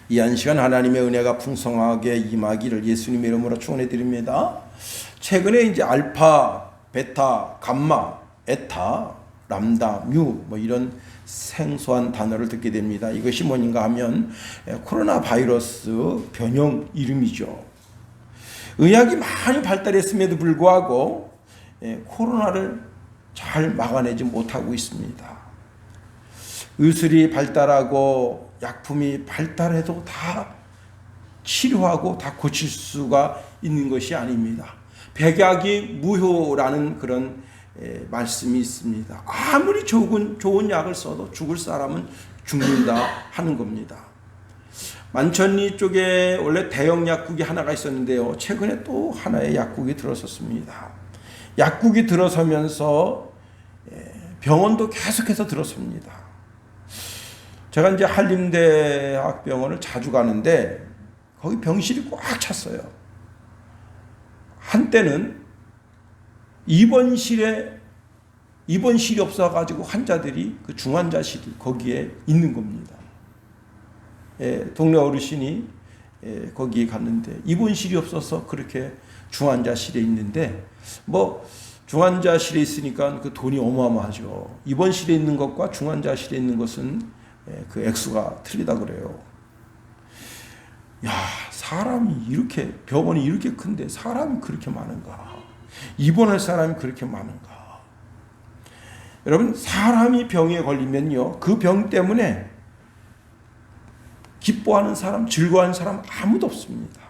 이 한 시간 하나님의 은혜가 풍성하게 임하기를 예수님의 이름으로 축원해 드립니다. 최근에 이제 알파, 베타, 감마, 에타, 람다, 뮤 이런 생소한 단어를 듣게 됩니다. 이것이 뭐인가 하면 코로나 바이러스 변형 이름이죠. 의학이 많이 발달했음에도 불구하고 코로나를 잘 막아내지 못하고 있습니다. 의술이 발달하고 약품이 발달해도 다 치료하고 다 고칠 수가 있는 것이 아닙니다. 백약이 무효라는 그런 말씀이 있습니다. 아무리 좋은 약을 써도 죽을 사람은 죽는다 하는 겁니다. 만천리 쪽에 원래 대형 약국이 하나가 있었는데요. 최근에 또 하나의 약국이 들어섰습니다. 약국이 들어서면서 병원도 계속해서 들어섭니다. 제가 이제 한림대학병원을 자주 가는데 거기 병실이 꽉 찼어요. 한때는 입원실이 없어가지고 환자들이 그 중환자실이 거기에 있는 겁니다. 동네 어르신이 거기에 갔는데 입원실이 없어서 그렇게 중환자실에 있는데 중환자실에 있으니까 그 돈이 어마어마하죠. 입원실에 있는 것과 중환자실에 있는 것은 그 액수가 틀리다 그래요. 야, 사람이 이렇게 병원이 이렇게 큰데 사람이 그렇게 많은가? 입원할 사람이 그렇게 많은가? 여러분, 사람이 병에 걸리면요, 그 병 때문에 기뻐하는 사람, 즐거워하는 사람 아무도 없습니다.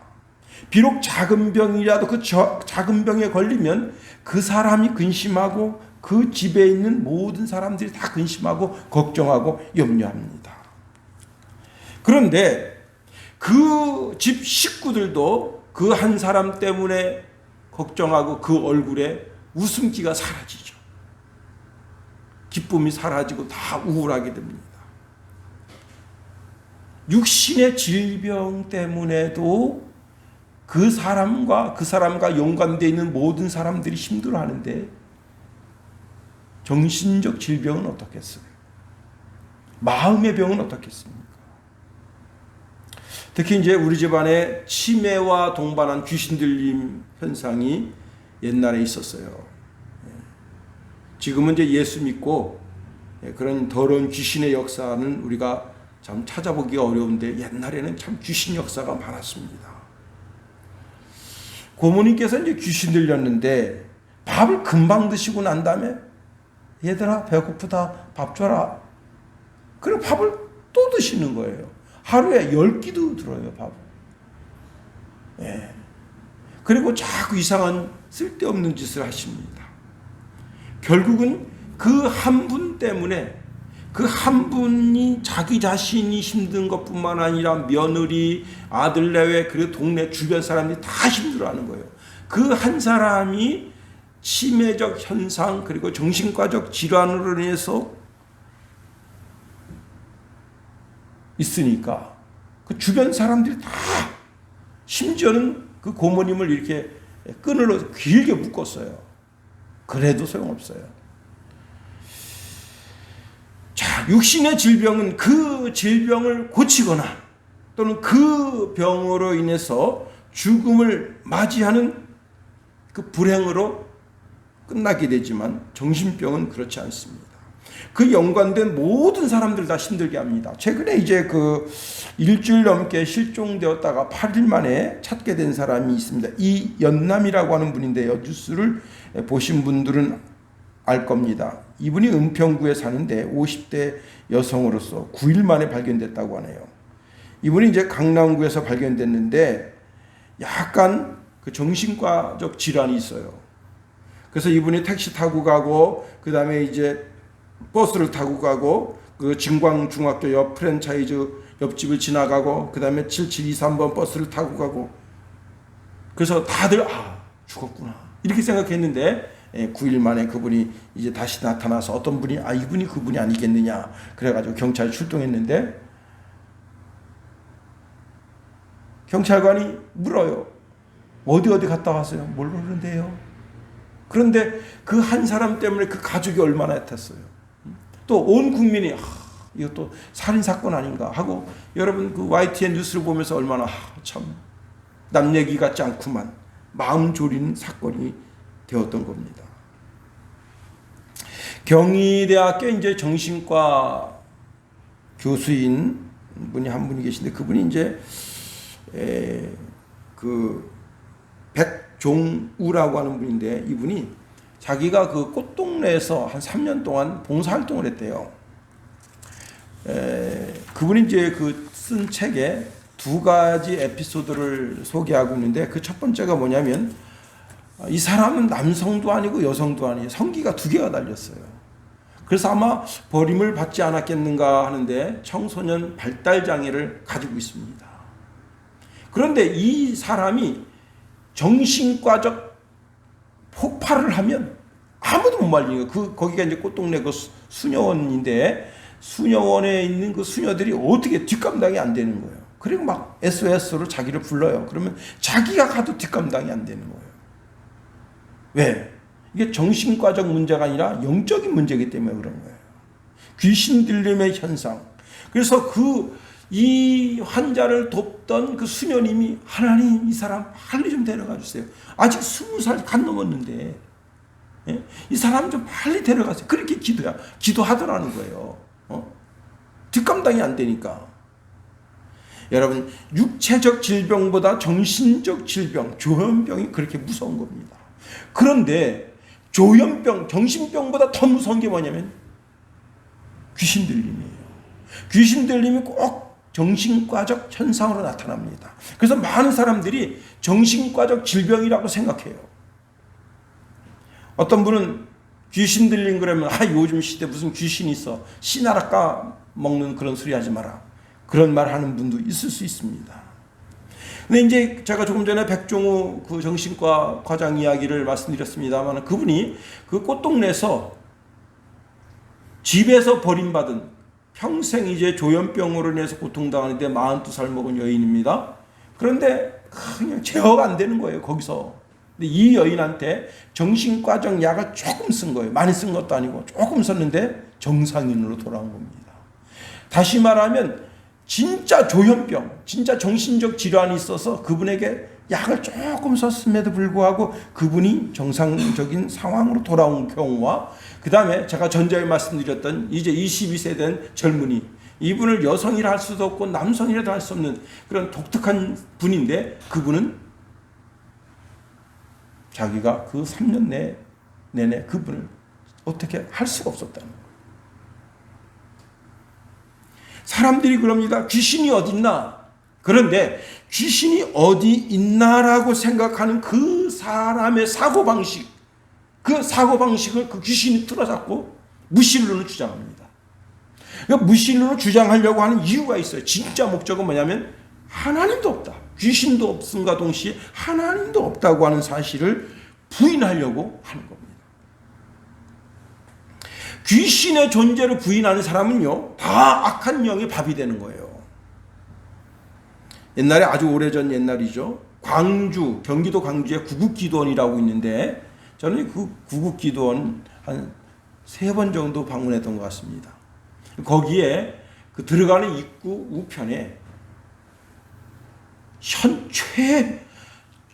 비록 작은 병이라도 그 작은 병에 걸리면 그 사람이 근심하고 그 집에 있는 모든 사람들이 다 근심하고 걱정하고 염려합니다. 그런데 그 집 식구들도 그 한 사람 때문에 걱정하고 그 얼굴에 웃음기가 사라지죠. 기쁨이 사라지고 다 우울하게 됩니다. 육신의 질병 때문에도 그 사람과 연관되어 있는 모든 사람들이 힘들어하는데 정신적 질병은 어떻겠어요? 마음의 병은 어떻겠습니까? 특히 이제 우리 집안에 치매와 동반한 귀신 들림 현상이 옛날에 있었어요. 지금은 이제 예수 믿고 그런 더러운 귀신의 역사는 우리가 참 찾아보기가 어려운데 옛날에는 참 귀신 역사가 많았습니다. 고모님께서 이제 귀신 들렸는데 밥을 금방 드시고 난 다음에 얘들아 배고프다 밥 줘라. 그리고 밥을 또 드시는 거예요. 하루에 10끼도 들어요 밥을. 그리고 자꾸 이상한 쓸데없는 짓을 하십니다. 결국은 그 한 분 때문에 그 한 분이 자기 자신이 힘든 것뿐만 아니라 며느리, 아들 내외, 그리고 동네 주변 사람들이 다 힘들어하는 거예요. 그 한 사람이 치매적 현상 그리고 정신과적 질환으로 인해서 있으니까 그 주변 사람들이 다 심지어는 그 고모님을 이렇게 끈으로 길게 묶었어요. 그래도 소용없어요. 자, 육신의 질병은 그 질병을 고치거나 또는 그 병으로 인해서 죽음을 맞이하는 그 불행으로 끝나게 되지만 정신병은 그렇지 않습니다. 그 연관된 모든 사람들 다 힘들게 합니다. 최근에 이제 그 일주일 넘게 실종되었다가 8일 만에 찾게 된 사람이 있습니다. 이연남이라고 하는 분인데요. 뉴스를 보신 분들은 알 겁니다. 이분이 은평구에 사는데 50대 여성으로서 9일 만에 발견됐다고 하네요. 이분이 이제 강남구에서 발견됐는데 약간 그 정신과적 질환이 있어요. 그래서 이분이 택시 타고 가고 그 다음에 이제 버스를 타고 가고 그 진광중학교 옆 프랜차이즈 옆집을 지나가고 그 다음에 7723번 버스를 타고 가고 그래서 다들 죽었구나 이렇게 생각했는데 9일 만에 그분이 이제 다시 나타나서 어떤 분이 이분이 그분이 아니겠느냐 그래가지고 경찰이 출동했는데 경찰관이 물어요. 어디 갔다 왔어요? 모르는데요. 그런데 그 한 사람 때문에 그 가족이 얼마나 애탔어요. 또 온 국민이 이것도 살인사건 아닌가 하고 여러분 그 YTN 뉴스를 보면서 얼마나 참 남 얘기 같지 않구만 마음 졸이는 사건이 되었던 겁니다. 경희대학교 이제 정신과 교수인 분이 한 분이 계신데 그분이 이제 그 백종우라고 하는 분인데 이분이 자기가 그 꽃동네에서 한 3년 동안 봉사활동을 했대요. 그분이 이제 그 쓴 책에 두 가지 에피소드를 소개하고 있는데 그 첫 번째가 뭐냐면 이 사람은 남성도 아니고 여성도 아니에요. 성기가 두 개가 달렸어요. 그래서 아마 버림을 받지 않았겠는가 하는데 청소년 발달장애를 가지고 있습니다. 그런데 이 사람이 정신과적 폭발을 하면 아무도 못 말리는 거예요. 거기가 이제 꽃동네 그 수녀원인데 수녀원에 있는 그 수녀들이 어떻게 뒷감당이 안 되는 거예요. 그리고 막 SOS로 자기를 불러요. 그러면 자기가 가도 뒷감당이 안 되는 거예요. 왜? 이게 정신과적 문제가 아니라 영적인 문제이기 때문에 그런 거예요. 귀신 들림의 현상. 그래서 이 환자를 돕던 그 수녀님이 하나님 이 사람 빨리 좀 데려가 주세요. 아직 20살 간 넘었는데 이 사람 좀 빨리 데려가세요. 그렇게 기도하더라는 거예요. 뒷감당이 안 되니까. 여러분 육체적 질병보다 정신적 질병, 조현병이 그렇게 무서운 겁니다. 그런데 조현병, 정신병보다 더 무서운 게 뭐냐면 귀신 들림이에요. 귀신 들림이 꼭 정신과적 현상으로 나타납니다. 그래서 많은 사람들이 정신과적 질병이라고 생각해요. 어떤 분은 귀신 들린 그러면 요즘 시대 무슨 귀신이 있어. 씨나라 까먹는 그런 소리 하지 마라. 그런 말 하는 분도 있을 수 있습니다. 근데 이제 제가 조금 전에 백종우 그 정신과 과장 이야기를 말씀드렸습니다만 그분이 그 꽃동네에서 집에서 버림받은 평생 이제 조현병으로 인해서 고통당하는데 42살 먹은 여인입니다. 그런데 그냥 제어가 안 되는 거예요, 거기서. 근데 이 여인한테 정신과적 약을 조금 쓴 거예요. 많이 쓴 것도 아니고 조금 썼는데 정상인으로 돌아온 겁니다. 다시 말하면 진짜 조현병, 진짜 정신적 질환이 있어서 그분에게 약을 조금 썼음에도 불구하고 그분이 정상적인 상황으로 돌아온 경우와 그 다음에 제가 전자에 말씀드렸던 이제 22세 된 젊은이, 이분을 여성이라 할 수도 없고 남성이라도 할 수 없는 그런 독특한 분인데 그분은 자기가 그 3년 내내 그분을 어떻게 할 수가 없었다는 거예요. 사람들이 그럽니다. 귀신이 어디 있나? 그런데 귀신이 어디 있나라고 생각하는 그 사람의 사고방식, 그 사고방식을 그 귀신이 틀어잡고 무신론을 주장합니다. 그러니까 무신론을 주장하려고 하는 이유가 있어요. 진짜 목적은 뭐냐면 하나님도 없다. 귀신도 없음과 동시에 하나님도 없다고 하는 사실을 부인하려고 하는 겁니다. 귀신의 존재를 부인하는 사람은요, 다 악한 영의 밥이 되는 거예요. 옛날에 아주 오래전 옛날이죠. 경기도 광주에 구국기도원이라고 있는데 저는 그 구국기도원 한 3번 정도 방문했던 것 같습니다. 거기에 그 들어가는 입구 우편에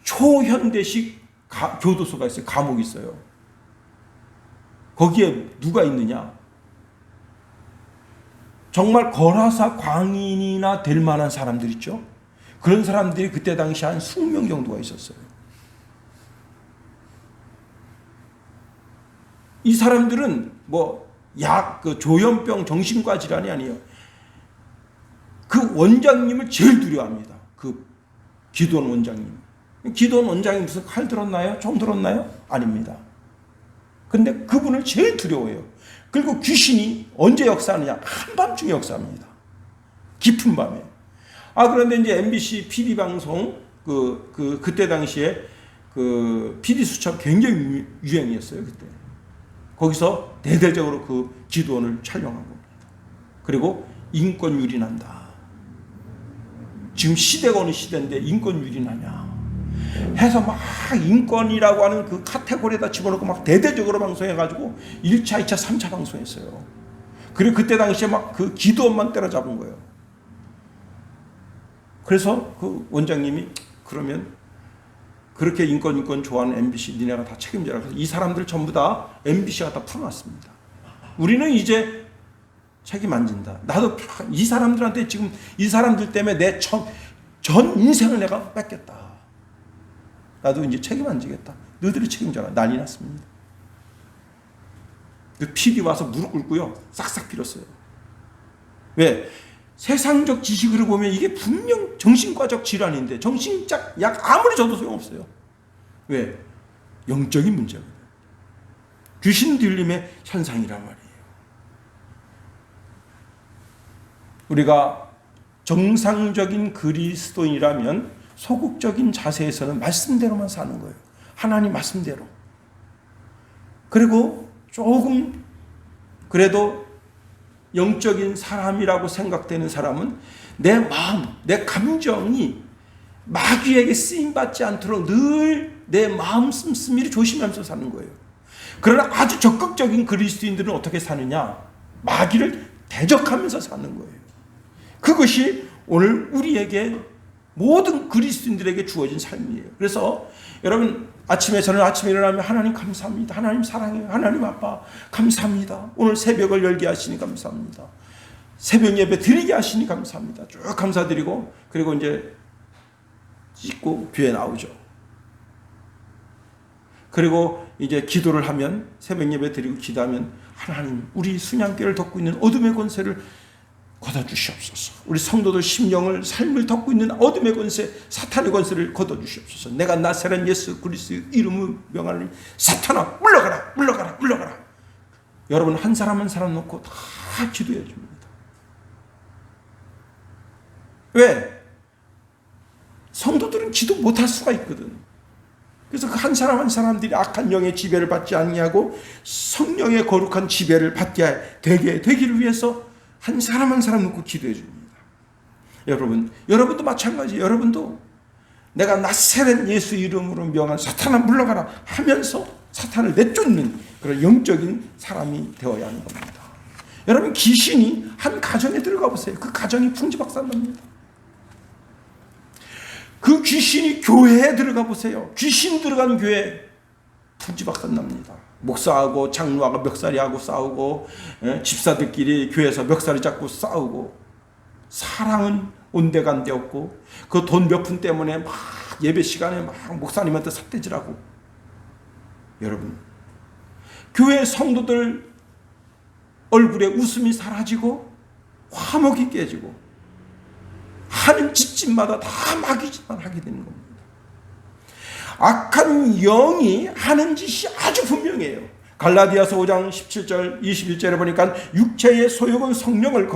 초현대식 교도소가 있어요. 감옥이 있어요. 거기에 누가 있느냐? 정말 거라사 광인이나 될 만한 사람들 있죠? 그런 사람들이 그때 당시 한 20명 정도가 있었어요. 이 사람들은 그 조현병 정신과 질환이 아니에요. 그 원장님을 제일 두려워합니다. 그 기도원 원장님. 기도원 원장이 무슨 칼 들었나요? 총 들었나요? 아닙니다. 근데 그분을 제일 두려워해요. 그리고 귀신이 언제 역사하느냐? 한밤중에 역사합니다. 깊은 밤에. 그런데 이제 MBC PD 방송, 그때 당시에 그 PD 수첩 굉장히 유행이었어요, 그때. 거기서 대대적으로 그 기도원을 촬영한 겁니다. 그리고 인권 유린한다. 지금 시대가 어느 시대인데 인권 유린하냐. 해서 막 인권이라고 하는 그 카테고리에다 집어넣고 막 대대적으로 방송해가지고 1차, 2차, 3차 방송했어요. 그리고 그때 당시에 막 그 기도원만 때려잡은 거예요. 그래서 그 원장님이 그러면 그렇게 인권 좋아하는 MBC 니네가 다 책임져라. 그래서 이 사람들 전부 다 MBC가 다 풀어놨습니다. 우리는 이제 책임 안 진다. 나도 이 사람들한테 지금 이 사람들 때문에 내 전 인생을 내가 뺏겠다. 나도 이제 책임 안 지겠다. 너희들이 책임져라. 난리 났습니다. 그 PD 와서 무릎 꿇고요. 싹싹 빌었어요. 왜? 세상적 지식으로 보면 이게 분명 정신과적 질환인데 정신적 약 아무리 줘도 소용없어요. 왜? 영적인 문제거든요. 귀신 들림의 현상이란 말이에요. 우리가 정상적인 그리스도인이라면 소극적인 자세에서는 말씀대로만 사는 거예요. 하나님 말씀대로. 그리고 조금 그래도 영적인 사람이라고 생각되는 사람은 내 마음, 내 감정이 마귀에게 쓰임받지 않도록 늘 내 마음 씀씀이를 조심하면서 사는 거예요. 그러나 아주 적극적인 그리스도인들은 어떻게 사느냐? 마귀를 대적하면서 사는 거예요. 그것이 오늘 우리에게 모든 그리스도인들에게 주어진 삶이에요. 그래서 여러분 저는 아침에 일어나면 하나님 감사합니다. 하나님 사랑해요. 하나님 아빠 감사합니다. 오늘 새벽을 열게 하시니 감사합니다. 새벽 예배 드리게 하시니 감사합니다. 쭉 감사드리고 그리고 이제 씻고 교회 나오죠. 그리고 이제 기도를 하면 새벽 예배 드리고 기도하면 하나님 우리 순양교를 덮고 있는 어둠의 권세를 걷어주시옵소서. 우리 성도들 심령을 삶을 덮고 있는 어둠의 권세 사탄의 권세를 걷어주시옵소서. 내가 나사렛 예수 그리스도의 이름을 명하노니 사탄아 물러가라 물러가라 물러가라. 여러분 한 사람 한 사람 놓고 다 기도해 줍니다. 왜? 성도들은 기도 못할 수가 있거든. 그래서 그 한 사람 한 사람들이 악한 영의 지배를 받지 아니하고 성령의 거룩한 지배를 받게 되기를 위해서 한 사람 한 사람 놓고 기도해 줍니다. 여러분도 마찬가지예요. 여러분도 내가 나사렛 예수 이름으로 명한 사탄아 물러가라 하면서 사탄을 내쫓는 그런 영적인 사람이 되어야 하는 겁니다. 여러분 귀신이 한 가정에 들어가 보세요. 그 가정이 풍지박산납니다. 그 귀신이 교회에 들어가 보세요. 귀신 들어간 교회 풍지박산납니다. 목사하고 장로하고 멱살이하고 싸우고 집사들끼리 교회에서 멱살이 잡고 싸우고 사랑은 온데간데 없고 그 돈 몇 푼 때문에 막 예배 시간에 막 목사님한테 삿대질하고. 여러분 교회 성도들 얼굴에 웃음이 사라지고 화목이 깨지고 하는 짓집마다 다 마귀짓만 하게 되는 겁니다. 악한 영이 하는 짓이 아주 분명해요. 갈라디아서 5장 17절 21절에 보니까 육체의 소욕은 성령을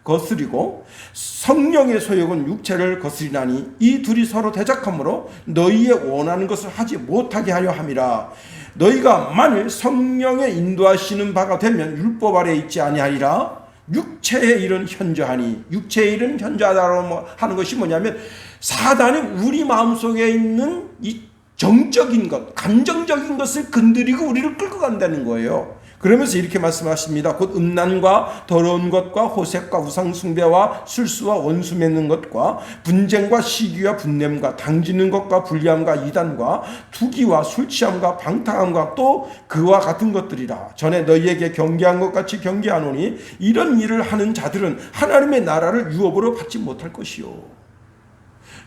거스리고 성령의 소욕은 육체를 거스리나니 이 둘이 서로 대적하므로 너희의 원하는 것을 하지 못하게 하려 함이라. 너희가 만일 성령의 인도하시는 바가 되면 율법 아래 있지 아니하리라. 육체의 일은 현저하니 육체의 일은 현저하다고 하는 것이 뭐냐면 사단이 우리 마음속에 있는 이 정적인 것, 감정적인 것을 건드리고 우리를 끌고 간다는 거예요. 그러면서 이렇게 말씀하십니다. 곧 음란과 더러운 것과 호색과 우상숭배와 술수와 원수 맺는 것과 분쟁과 시기와 분냄과 당지는 것과 불리함과 이단과 투기와 술취함과 방탕함과 또 그와 같은 것들이라. 전에 너희에게 경계한 것 같이 경계하노니 이런 일을 하는 자들은 하나님의 나라를 유업으로 받지 못할 것이요.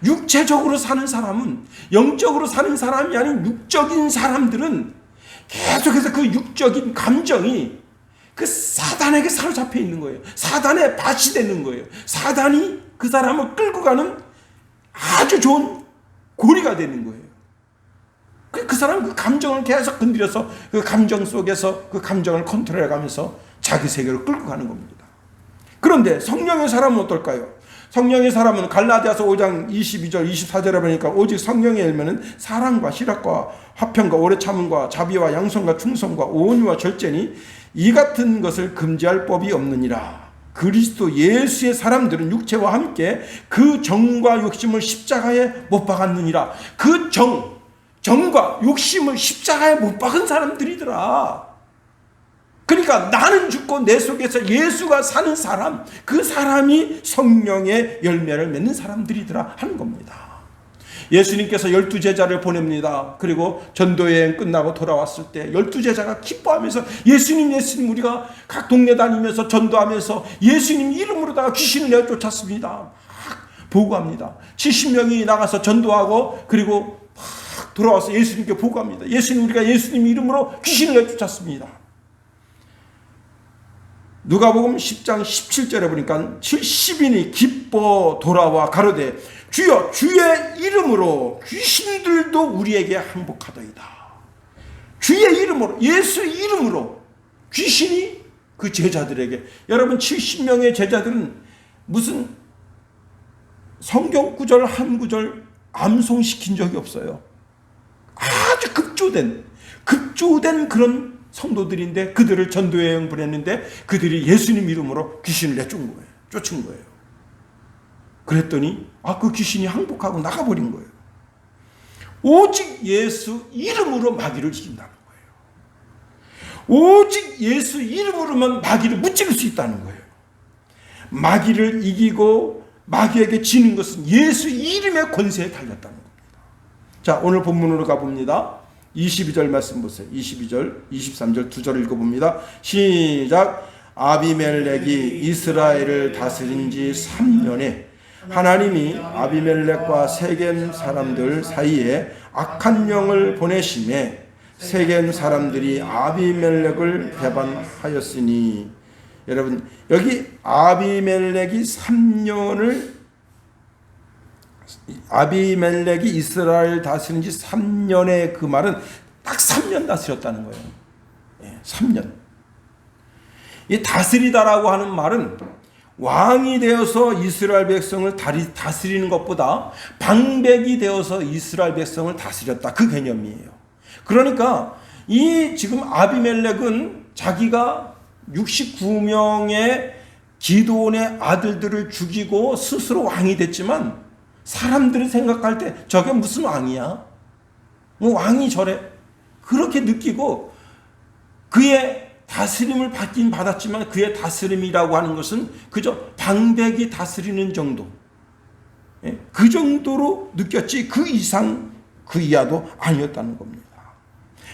육체적으로 사는 사람은 영적으로 사는 사람이 아닌 육적인 사람들은 계속해서 그 육적인 감정이 그 사단에게 사로잡혀 있는 거예요. 사단의 밭이 되는 거예요. 사단이 그 사람을 끌고 가는 아주 좋은 고리가 되는 거예요. 그 사람은 그 감정을 계속 건드려서 그 감정 속에서 그 감정을 컨트롤해 가면서 자기 세계로 끌고 가는 겁니다. 그런데 성령의 사람은 어떨까요? 성령의 사람은 갈라디아서 5장 22절 24절에 보니까 오직 성령의 열매는 사랑과 희락과 화평과 오래 참음과 자비와 양선과 충성과 온유와 절제니 이 같은 것을 금지할 법이 없느니라. 그리스도 예수의 사람들은 육체와 함께 그 정과 욕심을 십자가에 못 박았느니라. 그 정과 욕심을 십자가에 못 박은 사람들이더라. 그러니까 나는 죽고 내 속에서 예수가 사는 사람, 그 사람이 성령의 열매를 맺는 사람들이더라 하는 겁니다. 예수님께서 12제자를 보냅니다. 그리고 전도여행 끝나고 돌아왔을 때 12제자가 기뻐하면서 예수님 우리가 각 동네 다니면서 전도하면서 예수님 이름으로다가 귀신을 내쫓았습니다. 막 보고합니다. 70명이 나가서 전도하고 그리고 막 돌아와서 예수님께 보고합니다. 우리가 예수님 이름으로 귀신을 내쫓았습니다. 누가복음 10장 17절에 보니까 70인이 기뻐 돌아와 가로되 주여 주의 이름으로 귀신들도 우리에게 항복하더이다. 주의 이름으로, 예수 이름으로 귀신이 그 제자들에게, 여러분 70명의 제자들은 무슨 성경 구절 한 구절 암송시킨 적이 없어요. 아주 급조된 그런 성도들인데 그들을 전도여행 보냈는데 그들이 예수님 이름으로 귀신을 쫓은 거예요. 그랬더니 그 귀신이 항복하고 나가버린 거예요. 오직 예수 이름으로 마귀를 이긴다는 거예요. 오직 예수 이름으로만 마귀를 무찌를 수 있다는 거예요. 마귀를 이기고 마귀에게 지는 것은 예수 이름의 권세에 달렸다는 겁니다. 자, 오늘 본문으로 가봅니다. 22절 말씀 보세요. 22절, 23절 두 절 읽어봅니다. 시작. 아비멜렉이 이스라엘을 다스린 지 3년에 하나님이 아비멜렉과 세겜 사람들 사이에 악한 영을 보내심에 세겜 사람들이 아비멜렉을 배반하였으니, 여러분 여기 아비멜렉이 이스라엘 다스린 지 3년의 그 말은 딱 3년 다스렸다는 거예요. 3년. 이 다스리다라고 하는 말은 왕이 되어서 이스라엘 백성을 다스리는 것보다 방백이 되어서 이스라엘 백성을 다스렸다, 그 개념이에요. 그러니까 이 지금 아비멜렉은 자기가 69명의 기드온의 아들들을 죽이고 스스로 왕이 됐지만 사람들이 생각할 때 저게 무슨 왕이야? 왕이 저래? 그렇게 느끼고 그의 다스림을 받긴 받았지만 그의 다스림이라고 하는 것은 그저 방백이 다스리는 정도, 그 정도로 느꼈지 그 이상 그 이하도 아니었다는 겁니다.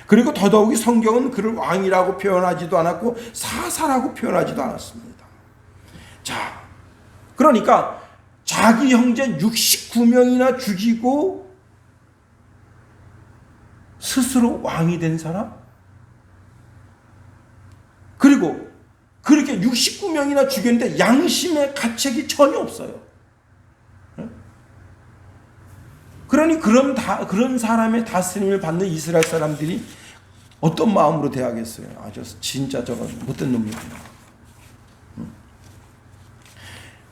그리고 더더욱이 성경은 그를 왕이라고 표현하지도 않았고 사사라고 표현하지도 않았습니다. 자, 그러니까 자기 형제 69명이나 죽이고 스스로 왕이 된 사람, 그리고 그렇게 69명이나 죽였는데 양심의 가책이 전혀 없어요. 그러니 그런 사람의 다스림을 받는 이스라엘 사람들이 어떤 마음으로 대하겠어요? 진짜 저거 못된 놈이구나.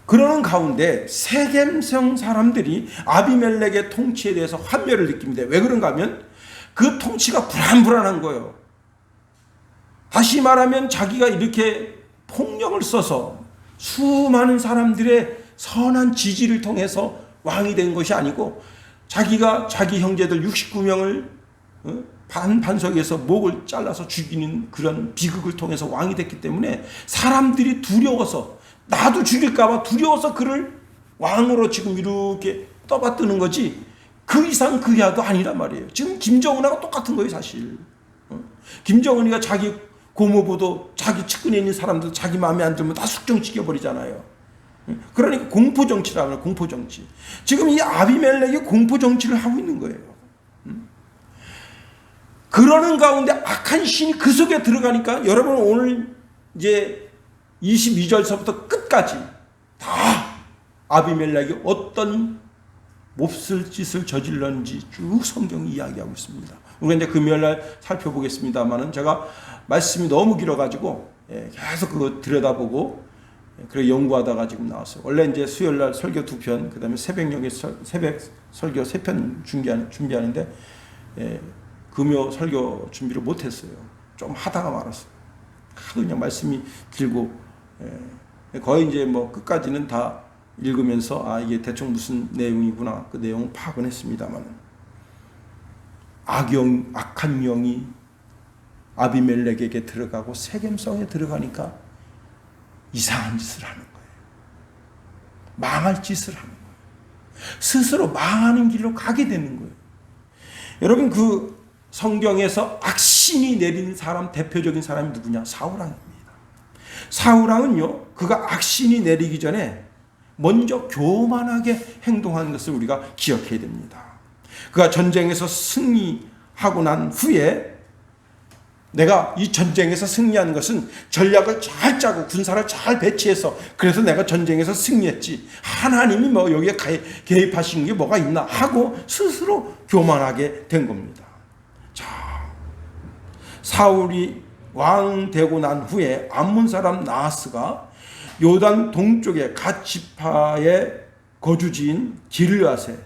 그러는 가운데 세겜성 사람들이 아비멜렉의 통치에 대해서 환멸을 느낍니다. 왜 그런가 하면 그 통치가 불안한 거예요. 다시 말하면 자기가 이렇게 폭력을 써서 수많은 사람들의 선한 지지를 통해서 왕이 된 것이 아니고 자기가 자기 형제들 69명을 반석에서 목을 잘라서 죽이는 그런 비극을 통해서 왕이 됐기 때문에 사람들이 두려워서, 나도 죽일까봐 두려워서 그를 왕으로 지금 이렇게 떠받드는 거지 그 이상 그 이하도 아니란 말이에요. 지금 김정은하고 똑같은 거예요, 사실. 김정은이가 자기 고모부도 자기 측근에 있는 사람들 자기 마음에 안 들면 다 숙정시켜버리잖아요. 그러니까 공포정치라는 거예요, 공포정치. 지금 이 아비멜렉이 공포정치를 하고 있는 거예요. 그러는 가운데 악한 신이 그 속에 들어가니까 여러분 오늘 이제 22절서부터 끝까지 다 아비멜렉이 어떤 몹쓸 짓을 저질렀는지 쭉 성경이 이야기하고 있습니다. 우리가 이제 금요일날 살펴보겠습니다만은 제가 말씀이 너무 길어가지고 계속 그거 들여다보고 그래 연구하다가 지금 나왔어요. 원래 이제 수요일날 설교 2편, 그 다음에 새벽녘에 새벽 설교 3편 준비하는데 금요 설교 준비를 못했어요. 좀 하다가 말았어요. 하도 그냥 말씀이 길고 거의 이제 뭐 끝까지는 다 읽으면서 이게 대충 무슨 내용이구나 그 내용을 파악은 했습니다만 악한 영이 아비멜렉에게 들어가고 세겜성에 들어가니까 이상한 짓을 하는 거예요. 망할 짓을 하는 거예요. 스스로 망하는 길로 가게 되는 거예요. 여러분, 그 성경에서 악신이 내린 사람, 대표적인 사람이 누구냐? 사울왕입니다. 사울왕은요, 그가 악신이 내리기 전에 먼저 교만하게 행동한 것을 우리가 기억해야 됩니다. 그가 전쟁에서 승리하고 난 후에 내가 이 전쟁에서 승리한 것은 전략을 잘 짜고 군사를 잘 배치해서 그래서 내가 전쟁에서 승리했지. 하나님이 뭐 여기에 개입하신 게 뭐가 있나 하고 스스로 교만하게 된 겁니다. 자, 사울이 왕 되고 난 후에 암몬 사람 나하스가 요단 동쪽의 갓 지파의 거주지인 길르앗에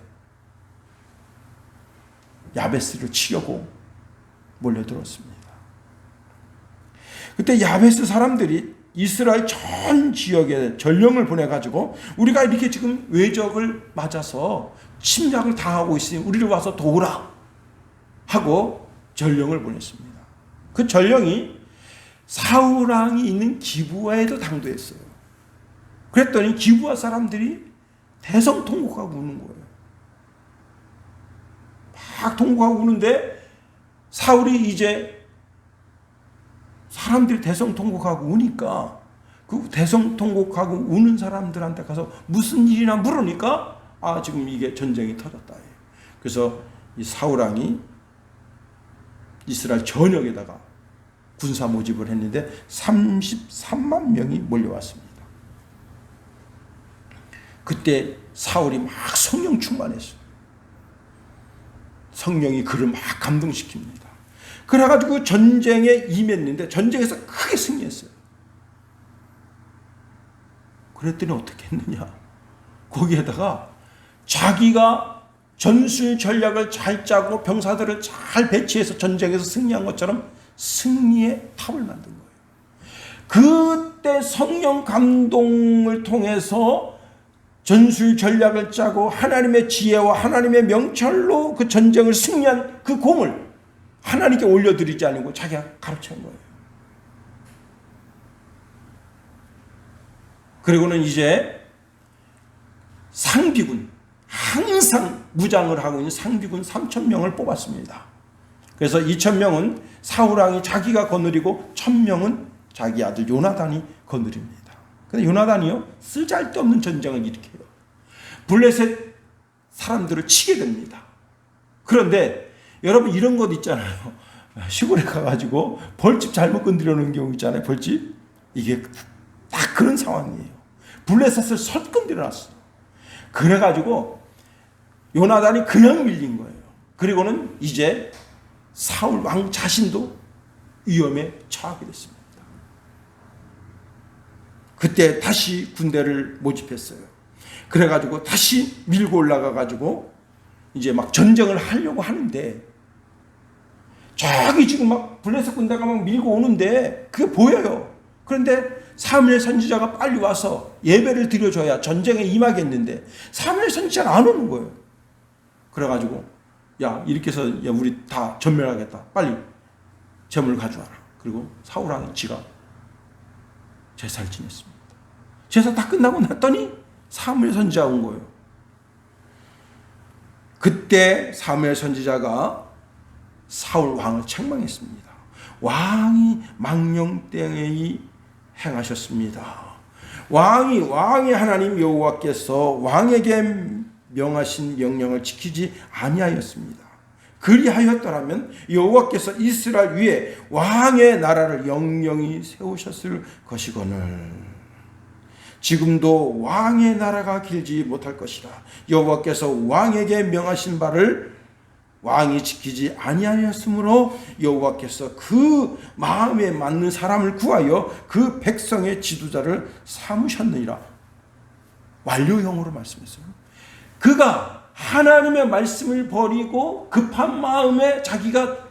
야베스를 치려고 몰려들었습니다. 그때 야베스 사람들이 이스라엘 전 지역에 전령을 보내가지고 우리가 이렇게 지금 외적을 맞아서 침략을 당하고 있으니 우리를 와서 도우라 하고 전령을 보냈습니다. 그 전령이 사울왕이 있는 기브아에도 당도했어요. 그랬더니 기브아 사람들이 대성통곡하고 우는 거예요. 막 통곡하고 우는데 사울이 이제 사람들이 대성통곡하고 우니까 그 대성통곡하고 우는 사람들한테 가서 무슨 일이나 물으니까 지금 이게 전쟁이 터졌다. 그래서 이 사울왕이 이스라엘 전역에다가 군사 모집을 했는데 33만 명이 몰려왔습니다. 그때 사울이 막 성령 충만했어요. 성령이 그를 막 감동시킵니다. 그래가지고 전쟁에 임했는데 전쟁에서 크게 승리했어요. 그랬더니 어떻게 했느냐? 거기에다가 자기가 전술 전략을 잘 짜고 병사들을 잘 배치해서 전쟁에서 승리한 것처럼 승리의 탑을 만든 거예요. 그때 성령 감동을 통해서 전술 전략을 짜고 하나님의 지혜와 하나님의 명철로 그 전쟁을 승리한 그 공을 하나님께 올려드리지 않고 자기가 가르친 거예요. 그리고는 이제 상비군, 항상 무장을 하고 있는 상비군 3,000명을 뽑았습니다. 그래서 2,000명은 사울왕이 자기가 거느리고 1,000명은 자기 아들 요나단이 거느립니다. 근데 요나단이요, 쓰잘데없는 전쟁을 일으켜요. 블레셋 사람들을 치게 됩니다. 그런데 여러분 이런 것 있잖아요. 시골에 가가지고 벌집 잘못 건드려 놓은 경우 있잖아요. 벌집. 이게 딱 그런 상황이에요. 블레셋을 설 건드려 놨어. 그래가지고 요나단이 그냥 밀린 거예요. 그리고는 이제 사울 왕 자신도 위험에 처하게 됐습니다. 그때 다시 군대를 모집했어요. 그래가지고 다시 밀고 올라가가지고 이제 막 전쟁을 하려고 하는데 저기 지금 막 블레셋 군대가 막 밀고 오는데 그게 보여요. 그런데 사무엘 선지자가 빨리 와서 예배를 드려줘야 전쟁에 임하겠는데 사무엘 선지자가 안 오는 거예요. 그래가지고 야 이렇게 해서 야 우리 다 전멸하겠다. 빨리 제물 가져와라. 그리고 사울왕이 지가 제사를 지냈습니다. 제사 다 끝나고 났더니 사무엘 선지자가 온 거예요. 그때 사무엘 선지자가 사울 왕을 책망했습니다. 왕이 망령되이 행하셨습니다. 왕의 하나님 여호와께서 왕에게 명하신 명령을 지키지 아니하였습니다. 그리하였더라면 여호와께서 이스라엘 위에 왕의 나라를 영영히 세우셨을 것이거늘 지금도 왕의 나라가 길지 못할 것이라. 여호와께서 왕에게 명하신 바를 왕이 지키지 아니하였으므로 여호와께서 그 마음에 맞는 사람을 구하여 그 백성의 지도자를 삼으셨느니라. 완료형으로 말씀했어요. 그가 하나님의 말씀을 버리고 급한 마음에 자기가,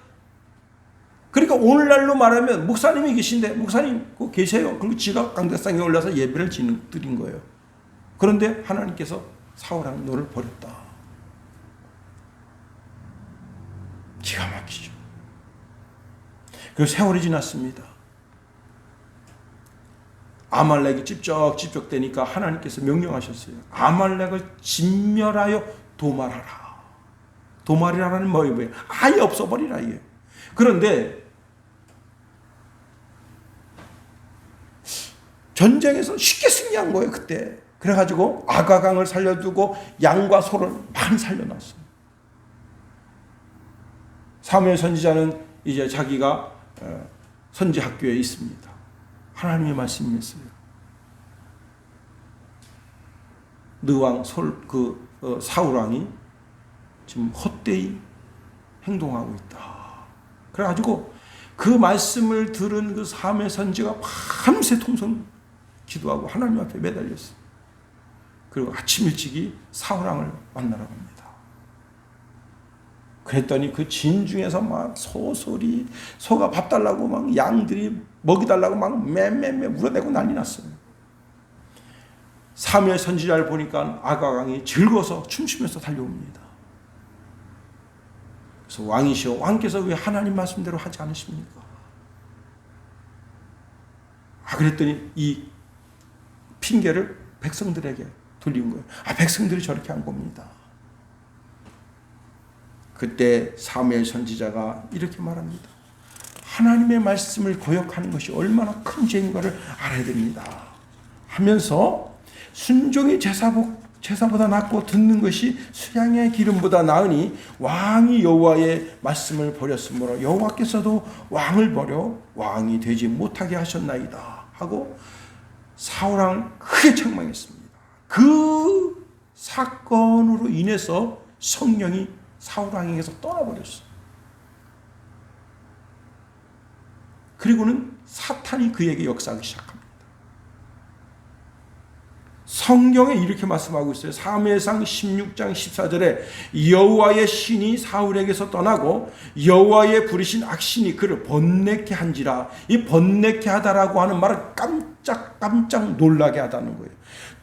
그러니까 오늘날로 말하면 목사님이 계신데 목사님 꼭 계세요. 그리고 지가 강대상에 올라서 예배를 드린 거예요. 그런데 하나님께서 사울왕 너를 버렸다. 기가 막히죠. 그 세월이 지났습니다. 아말렉이 찝쩍찝쩍 되니까 하나님께서 명령하셨어요. 아말렉을 진멸하여 도말하라. 도말이라는 뭐예요? 아예 없어버리라. 이게. 그런데 전쟁에서 쉽게 승리한 거예요, 그때. 그래가지고 아가강을 살려두고 양과 소를 많이 살려놨어요. 사무엘 선지자는 이제 자기가 선지 학교에 있습니다. 하나님의 말씀이었어요. 느왕 사울 왕이 지금 헛되이 행동하고 있다. 그래가지고 그 말씀을 들은 그 사무엘 선지가 밤새 통성 기도하고 하나님 앞에 매달렸어요. 그리고 아침 일찍이 사울 왕을 만나러 갑니다. 그랬더니 그 진중에서 막 소소리, 소가 밥 달라고 막 양들이 먹이 달라고 막 맴 울어대고 난리 났어요. 사무엘 선지자를 보니까 아가강이 즐거워서 춤추면서 달려옵니다. 그래서 왕이시여, 왕께서 왜 하나님 말씀대로 하지 않으십니까? 그랬더니 이 핑계를 백성들에게 돌린 거예요. 백성들이 저렇게 한 겁니다. 그때 사무엘 선지자가 이렇게 말합니다. 하나님의 말씀을 거역하는 것이 얼마나 큰 죄인가를 알아야 됩니다. 하면서 순종이 제사보다 낫고 듣는 것이 수양의 기름보다 나으니 왕이 여호와의 말씀을 버렸으므로 여호와께서도 왕을 버려 왕이 되지 못하게 하셨나이다 하고 사울왕을 크게 책망했습니다. 그 사건으로 인해서 성령이 사울왕에게서 떠나버렸어요. 그리고는 사탄이 그에게 역사하기 시작합니다. 성경에 이렇게 말씀하고 있어요. 사무엘상 16장 14절에 여호와의 신이 사울에게서 떠나고 여호와의 부르신 악신이 그를 번뇌케 한지라. 이 번뇌케 하다라고 하는 말은 깜짝 놀라게 하다는 거예요.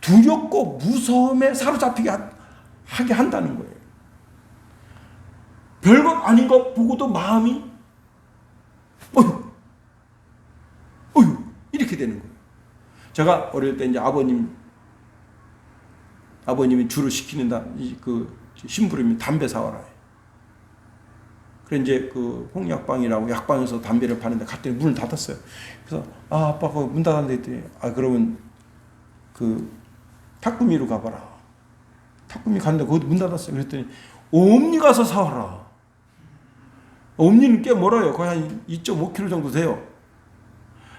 두렵고 무서움에 사로잡히게 하게 한다는 거예요. 별것 아닌 것 보고도 마음이 어휴 이렇게 되는 거예요. 제가 어릴 때 이제 아버님이 주로 시키는 그 심부름이 담배 사와라. 그래 이제 그 홍약방이라고 약방에서 담배를 파는데 갔더니 문을 닫았어요. 그래서 아빠 거기 문 닫았는데 했더니 그러면 그 탁구미로 가봐라. 탁구미 갔는데 거기 문 닫았어요. 그랬더니 옴니 가서 사와라. 옴니는 꽤 멀어요. 거의 한 2.5km 정도 돼요.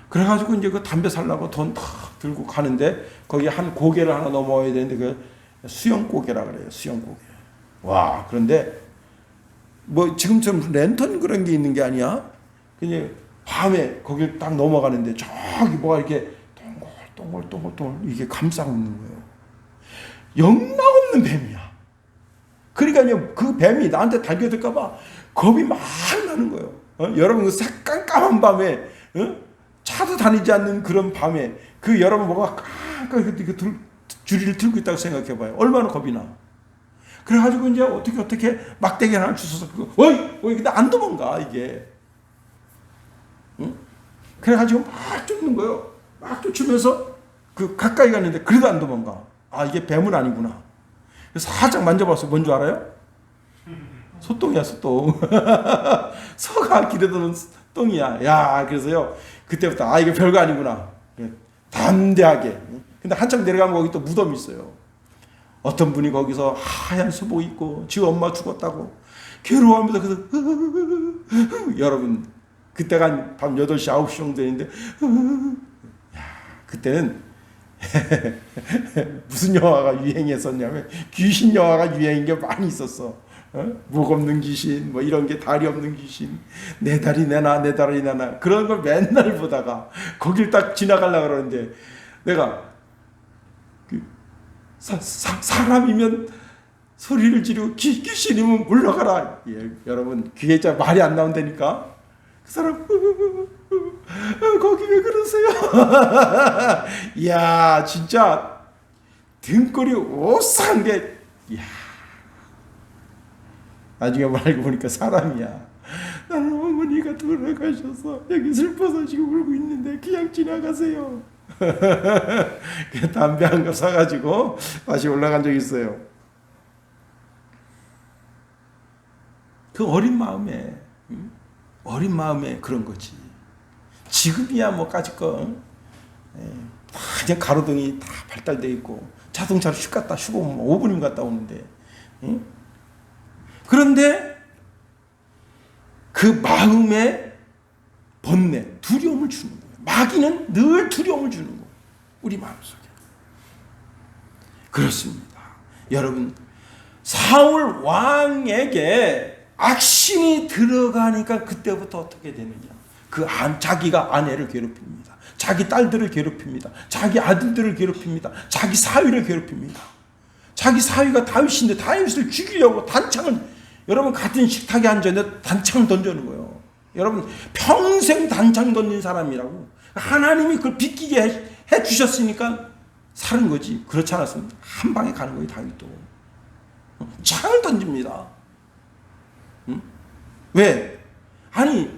그래가지고 이제 그 담배 살라고 돈 탁 들고 가는데 거기 한 고개를 하나 넘어야 되는데 그 수영고개라 그래요. 수영고개. 와, 그런데 뭐 지금처럼 랜턴 그런 게 있는 게 아니야. 그냥 밤에 거길 딱 넘어가는데 저기 뭐가 이렇게 동글동글 이게 감싸고 있는 거예요. 영락없는 뱀이야. 그러니까 그 뱀이 나한테 달겨들까봐 겁이 막 나는 거예요. 여러분 그 깜깜한 밤에 차도 다니지 않는 그런 밤에 그 여러분 뭐가 깜깜하게 줄이를 들고 있다고 생각해봐요. 얼마나 겁이 나. 그래가지고 이제 어떻게 막대기 하나 주워서 어이 근데 안 도망가 이게. 그래가지고 막 쫓는 거예요. 막 쫓으면서 그 가까이 갔는데 그래도 안 도망가. 이게 뱀은 아니구나. 그래서 살짝 만져봤어요. 뭔 줄 알아요? 소똥이야, 소똥. 소가 길에 도는 똥이야. 야, 그래서요. 그때부터 이게 별거 아니구나. 담대하게. 근데 한참 내려가면 거기 또 무덤이 있어요. 어떤 분이 거기서 하얀 수복 입고 지 엄마 죽었다고 괴로워하면서 그래서 여러분 그때가 한 밤 8시 9시 정도 됐는데 그때는 무슨 영화가 유행했었냐면 귀신 영화가 유행인 게 많이 있었어. 목 없는 귀신 뭐 이런 게 다리 없는 귀신 내 다리 내놔 내 다리 내놔 그런 걸 맨날 보다가 거길 딱 지나가려고 그러는데 내가 사람이면 소리를 지르고 귀신이면 물러가라. 여러분 귀에 잘 말이 안 나온다니까. 그 사람 거기 왜 그러세요? 이야 진짜 등골이 오싹한 게 이야. 나중에 알고 보니까 사람이야. 나는 어머니가 아내가 돌아가셔서 여기 슬퍼서 지금 울고 있는데 그냥 지나가세요. 담배 한 갑 사가지고 다시 올라간 적이 있어요. 그 어린 마음에 그런 거지. 지금이야 뭐 까짓거 다 그냥 가로등이 다 발달돼 있고 자동차로 슉 갔다 슉 오면 5분이면 갔다 오는데, 그런데 그 마음에 번뇌, 두려움을 주는 거예요. 마귀는 늘 두려움을 주는 거예요. 우리 마음속에. 그렇습니다. 여러분, 사울 왕에게 악신이 들어가니까 그때부터 어떻게 되느냐. 자기가 아내를 괴롭힙니다. 자기 딸들을 괴롭힙니다. 자기 아들들을 괴롭힙니다. 자기 사위를 괴롭힙니다. 자기 사위가 다윗인데 다윗을 죽이려고 여러분 같은 식탁에 앉았는데 단창을 던져는 거예요. 여러분 평생 단창 던진 사람이라고. 하나님이 그걸 비키게 해 주셨으니까 사는 거지. 그렇지 않았으면 한 방에 가는 거예요. 다윗도 창을 던집니다. 왜? 아니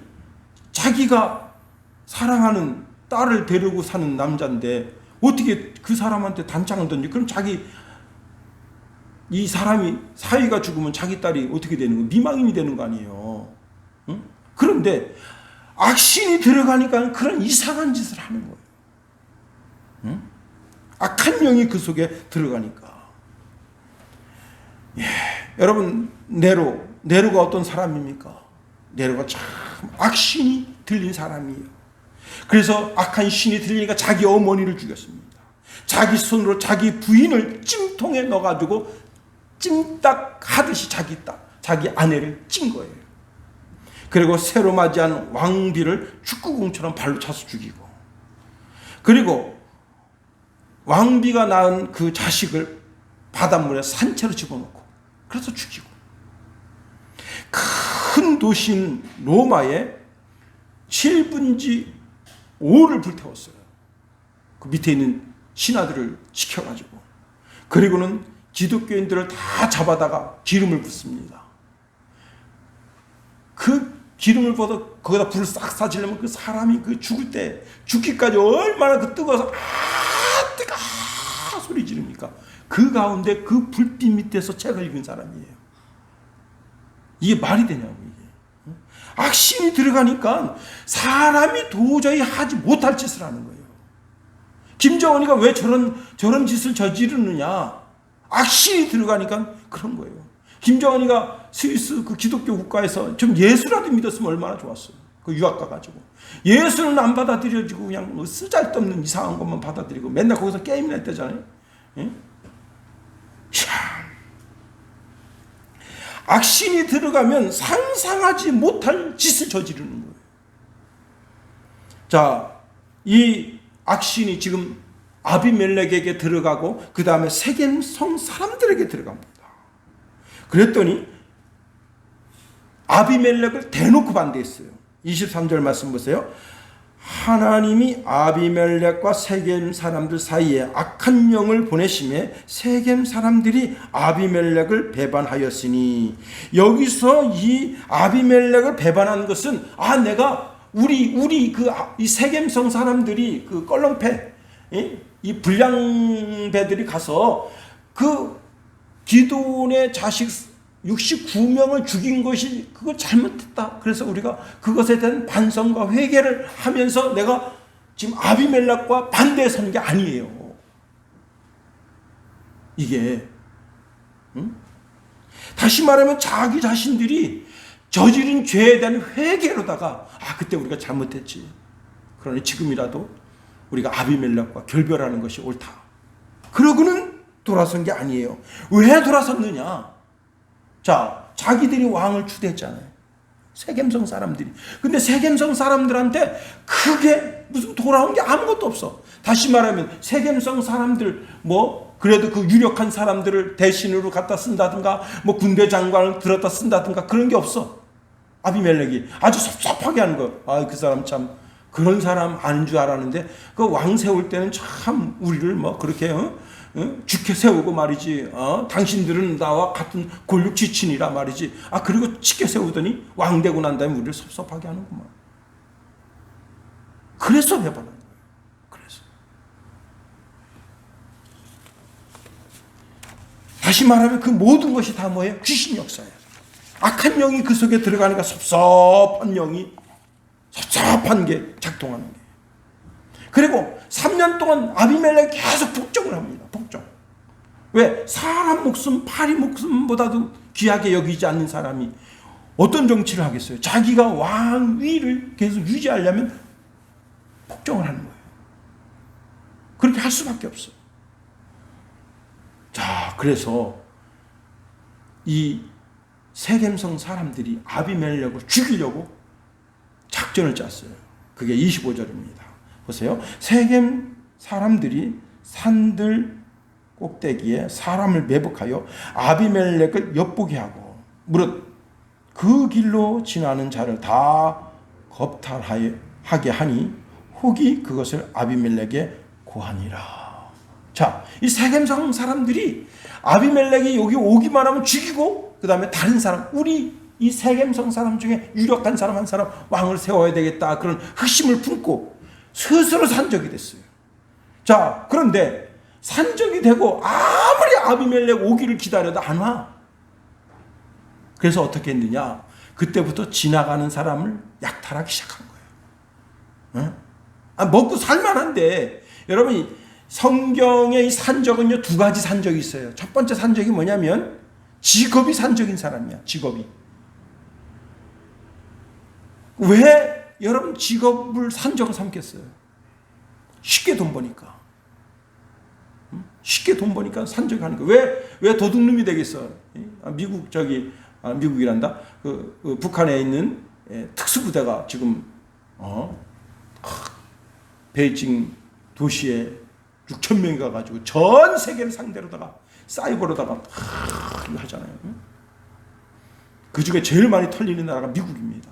자기가 사랑하는 딸을 데리고 사는 남자인데 어떻게 그 사람한테 단창을 던지? 그럼 이 사람이 사위가 죽으면 자기 딸이 어떻게 되는 거예요? 미망인이 되는 거 아니에요. 응? 그런데 악신이 들어가니까 그런 이상한 짓을 하는 거예요. 응? 악한 영이 그 속에 들어가니까. 여러분 네로가 어떤 사람입니까? 네로가 참 악신이 들린 사람이에요. 그래서 악한 신이 들리니까 자기 어머니를 죽였습니다. 자기 손으로 자기 부인을 찜통에 넣어가지고 찜닭하듯이 자기 아내를 찐 거예요. 그리고 새로 맞이한 왕비를 축구공처럼 발로 차서 죽이고, 그리고 왕비가 낳은 그 자식을 바닷물에 산채로 집어넣고 그래서 죽이고, 큰 도시인 로마에 7분지 5를 불태웠어요. 그 밑에 있는 신하들을 지켜가지고. 그리고는 기독교인들을 다 잡아다가 기름을 붓습니다. 그 기름을 부어서 거기다 불을 싹 쏴지려면 그 사람이 그 죽기까지 얼마나 그 뜨거워서 뜨거 소리 지릅니까? 그 가운데 그 불빛 밑에서 책을 읽은 사람이에요. 이게 말이 되냐고, 이게. 악신이 들어가니까 사람이 도저히 하지 못할 짓을 하는 거예요. 김정은이가 왜 저런 짓을 저지르느냐? 악신이 들어가니까 그런 거예요. 김정은이가 스위스 그 기독교 국가에서 좀 예수라도 믿었으면 얼마나 좋았어요. 그 유학 가가지고. 예수는 안 받아들여지고 그냥 뭐 쓰잘데없는 이상한 것만 받아들이고 맨날 거기서 게임이나 했다잖아요. 악신이 들어가면 상상하지 못할 짓을 저지르는 거예요. 자, 이 악신이 지금 아비멜렉에게 들어가고 그 다음에 세겜성 사람들에게 들어갑니다. 그랬더니 아비멜렉을 대놓고 반대했어요. 23절 말씀 보세요. 하나님이 아비멜렉과 세겜 사람들 사이에 악한 영을 보내심에 세겜 사람들이 아비멜렉을 배반하였으니, 여기서 이 아비멜렉을 배반한 것은 내가 우리 이 세겜성 사람들이 그 껄렁패 이 불량배들이 가서 그 기드온의 자식 69명을 죽인 것이 그거 잘못했다. 그래서 우리가 그것에 대한 반성과 회개를 하면서 내가 지금 아비멜렉과 반대에 서는 게 아니에요. 이게 다시 말하면 자기 자신들이 저지른 죄에 대한 회개로다가 그때 우리가 잘못했지. 그러니 지금이라도 우리가 아비멜렉과 결별하는 것이 옳다. 그러고는 돌아선 게 아니에요. 왜 돌아섰느냐? 자, 자기들이 왕을 추대했잖아요. 세겜성 사람들이. 근데 세겜성 사람들한테 크게 무슨 돌아온 게 아무것도 없어. 다시 말하면 세겜성 사람들 그래도 그 유력한 사람들을 대신으로 갖다 쓴다든가 군대 장관을 들었다 쓴다든가 그런 게 없어. 아비멜렉이 아주 섭섭하게 하는 거. 그 사람 참 그런 사람 아닌 줄 알았는데 그 왕 세울 때는 참 우리를 그렇게 죽게 세우고 말이지. 당신들은 나와 같은 골육 지친이라 말이지. 그리고 죽게 세우더니 왕 되고 난 다음에 우리를 섭섭하게 하는구만. 그래서 해보는 거예요. 그래서 다시 말하면 그 모든 것이 다 뭐예요? 귀신 역사예요. 악한 영이 그 속에 들어가니까 섭섭한 영이 섭섭한 게 작동하는 거예요. 그리고 3년 동안 아비멜렉이 계속 복종을 합니다. 복종. 왜? 사람 목숨, 파리 목숨보다도 귀하게 여기지 않는 사람이 어떤 정치를 하겠어요? 자기가 왕위를 계속 유지하려면 복종을 하는 거예요. 그렇게 할 수밖에 없어요. 자, 그래서 이 세겜성 사람들이 아비멜렉을 죽이려고 작전을 짰어요. 그게 25절입니다. 보세요. 세겜 사람들이 산들 꼭대기에 사람을 매복하여 아비멜렉을 엿보게 하고 무릇 그 길로 지나는 자를 다 겁탈하게 하니 혹이 그것을 아비멜렉에 고하니라. 자, 이 세겜성 사람들이 아비멜렉이 여기 오기만 하면 죽이고 그 다음에 다른 사람, 우리 이 세겜성 사람 중에 유력한 사람 한 사람 왕을 세워야 되겠다, 그런 흑심을 품고 스스로 산적이 됐어요. 자, 그런데 산적이 되고 아무리 아비멜렉 오기를 기다려도 안 와. 그래서 어떻게 했느냐? 그때부터 지나가는 사람을 약탈하기 시작한 거예요. 먹고 살만한데, 여러분 성경의 이 산적은요, 두 가지 산적이 있어요. 첫 번째 산적이 뭐냐면 직업이 산적인 사람이야. 직업이. 왜 여러분 직업을 산적을 삼겠어요? 쉽게 돈 버니까. 쉽게 돈 버니까 산적이 하는 거예요. 왜 도둑놈이 되겠어? 미국이란다. 그 북한에 있는 특수부대가 지금 베이징 도시에 6천 명이 가가지고 전 세계를 상대로다가 사이버로다가 하잖아요. 그 중에 제일 많이 털리는 나라가 미국입니다.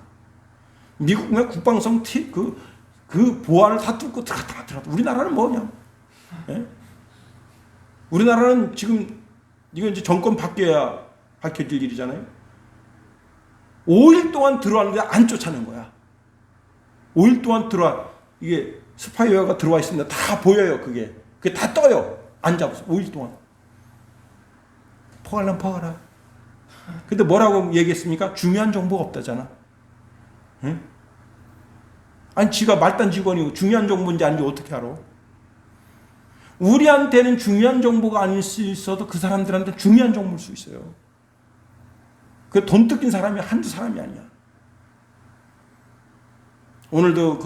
미국의 국방성 그 보안을 다 뚫고 들어갔다. 우리나라는 뭐냐? 예? 우리나라는 지금 이건 이제 정권 바뀌어야 밝혀질 일이잖아요. 5일 동안 들어왔는데 안 쫓아낸 거야. 5일 동안 이게 스파이웨어가 들어와 있습니다. 다 보여요. 그게 다 떠요. 안 잡았어. 5일 동안. 포괄란 포괄라. 근데 뭐라고 얘기했습니까? 중요한 정보가 없다잖아. 응? 아니 지가 말단 직원이고 중요한 정보인지 아닌지 어떻게 알아? 우리한테는 중요한 정보가 아닐 수 있어도 그 사람들한테 중요한 정보일 수 있어요. 그 돈 뜯긴 사람이 한두 사람이 아니야. 오늘도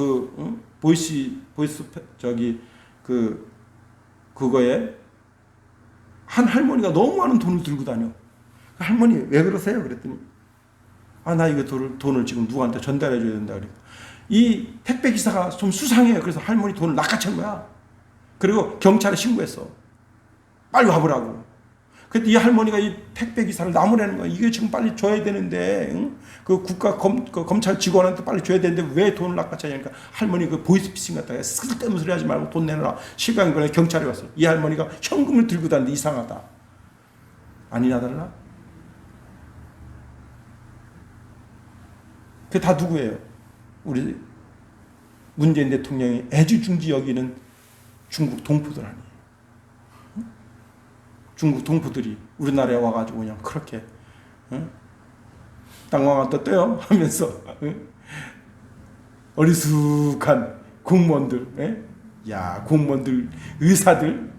그거에 한 할머니가 너무 많은 돈을 들고 다녀. 할머니 왜 그러세요? 그랬더니 나 이거 돈을 지금 누구한테 전달해 줘야 된다. 그러니까 이 택배 기사가 좀 수상해요. 그래서 할머니 돈을 낚아챈 거야. 그리고 경찰에 신고했어. 빨리 와보라고. 그때 이 할머니가 이 택배 기사를 나무라는 거야. 이게 지금 빨리 줘야 되는데, 응? 그 검찰 직원한테 빨리 줘야 되는데 왜 돈을 낚아채냐니까 할머니 그 보이스피싱 갖다가 쓸데없는 소리 하지 말고 돈 내놔라. 실강이 그래 경찰이 왔어. 이 할머니가 현금을 들고 다니는데 이상하다. 아니나 달라? 그게 다 누구예요? 우리 문재인 대통령이 애지중지 여기는 중국 동포들 아니에요. 중국 동포들이 우리나라에 와가지고 그냥 그렇게 땅왕아 떴대요 하면서 어리숙한 공무원들, 공무원들, 의사들,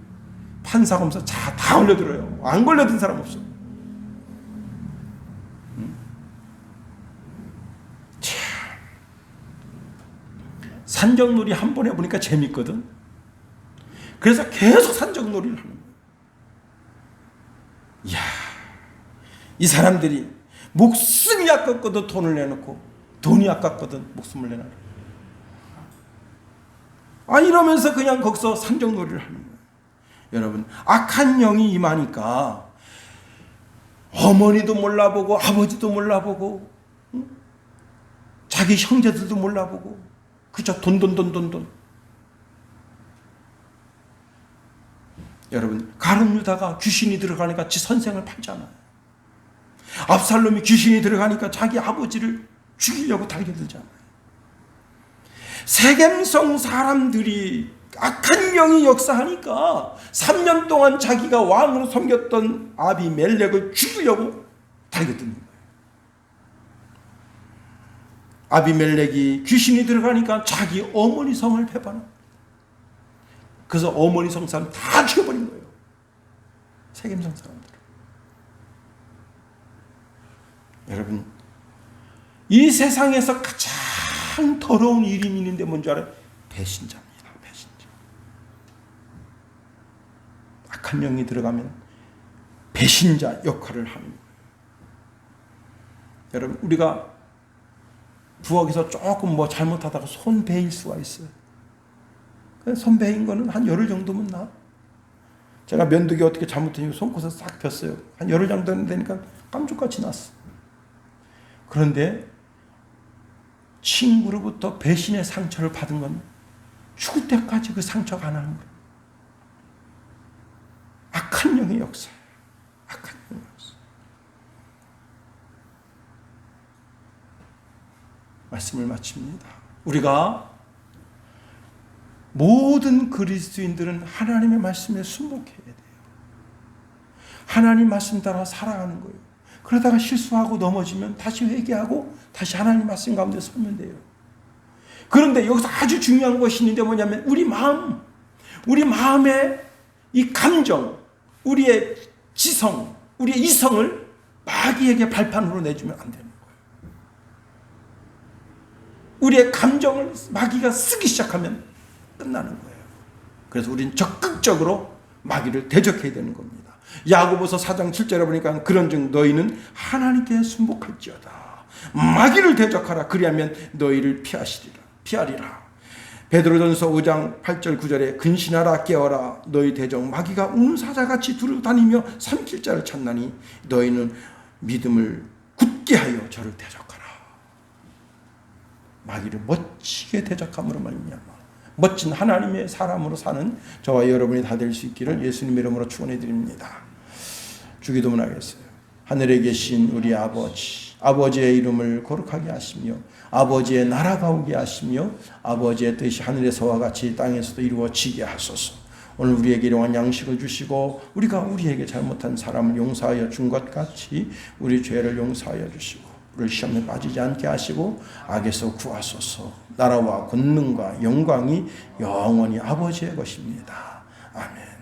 판사, 검사 다 걸려들어요. 안 걸려든 사람 없어. 산적놀이 한 번 해보니까 재밌거든. 그래서 계속 산적놀이를 하는 거예요. 이야, 이 사람들이 목숨이 아깝거든 돈을 내놓고, 돈이 아깝거든 목숨을 내놔. 이러면서 그냥 거기서 산적놀이를 하는 거예요. 여러분, 악한 영이 임하니까 어머니도 몰라보고 아버지도 몰라보고 자기 형제들도 몰라보고 그저 돈. 여러분, 가룟 유다가 귀신이 들어가니까 지 선생을 팔잖아요. 압살롬이 귀신이 들어가니까 자기 아버지를 죽이려고 달겨들잖아요. 세겜성 사람들이 악한 영이 역사하니까 3년 동안 자기가 왕으로 섬겼던 아비멜렉을 죽이려고 달겨드는 거예요. 아비멜렉이 귀신이 들어가니까 자기 어머니 성을 배반하는 거예요. 그래서 어머니 성 사람 다 죽여버린 거예요. 세겜성 사람들. 여러분, 이 세상에서 가장 더러운 일이 있는데 뭔지 알아요? 배신자입니다. 배신자. 악한 영이 들어가면 배신자 역할을 하는 거예요. 여러분, 우리가 부엌에서 조금 뭐 잘못하다가 손 베일 수가 있어요. 손 베인 거는 한 열흘 정도면 나. 제가 면도기 어떻게 잘못했는지 손코서 싹 폈어요. 한 열흘 정도 되니까 깜짝같이 났어. 그런데 친구로부터 배신의 상처를 받은 건 죽을 때까지 그 상처가 안 하는 거예요. 악한 영의 역사. 악한 영의 역사. 말씀을 마칩니다. 우리가 모든 그리스도인들은 하나님의 말씀에 순복해야 돼요. 하나님 말씀 따라 살아가는 거예요. 그러다가 실수하고 넘어지면 다시 회개하고 다시 하나님 말씀 가운데 서면 돼요. 그런데 여기서 아주 중요한 것이 있는데 뭐냐면 우리 마음의 이 감정, 우리의 지성, 우리의 이성을 마귀에게 발판으로 내주면 안 되는 거예요. 우리의 감정을 마귀가 쓰기 시작하면 끝나는 거예요. 그래서 우리는 적극적으로 마귀를 대적해야 되는 겁니다. 야고보서 4장 7절에 보니까 그런즉 너희는 하나님께 순복할지어다. 마귀를 대적하라. 그리하면 너희를 피하리라. 베드로전서 5장 8절 9절에 근신하라 깨어라. 너희 대적 마귀가 우는 사자같이 두루다니며 삼킬 자를 찾나니 너희는 믿음을 굳게 하여 저를 대적하라. 마귀를 멋지게 대적함으로 말미암아 멋진 하나님의 사람으로 사는 저와 여러분이 다 될 수 있기를 예수님의 이름으로 축원해 드립니다. 주기도문 하겠어요. 하늘에 계신 우리 아버지, 아버지의 이름을 거룩하게 하시며 아버지의 나라가 오게 하시며 아버지의 뜻이 하늘에서와 같이 땅에서도 이루어지게 하소서. 오늘 우리에게 일용할 양식을 주시고 우리가 우리에게 잘못한 사람을 용서하여 준 것 같이 우리 죄를 용서하여 주시고 우리를 시험에 빠지지 않게 하시고 악에서 구하소서. 나라와 권능과 영광이 영원히 아버지의 것입니다. 아멘.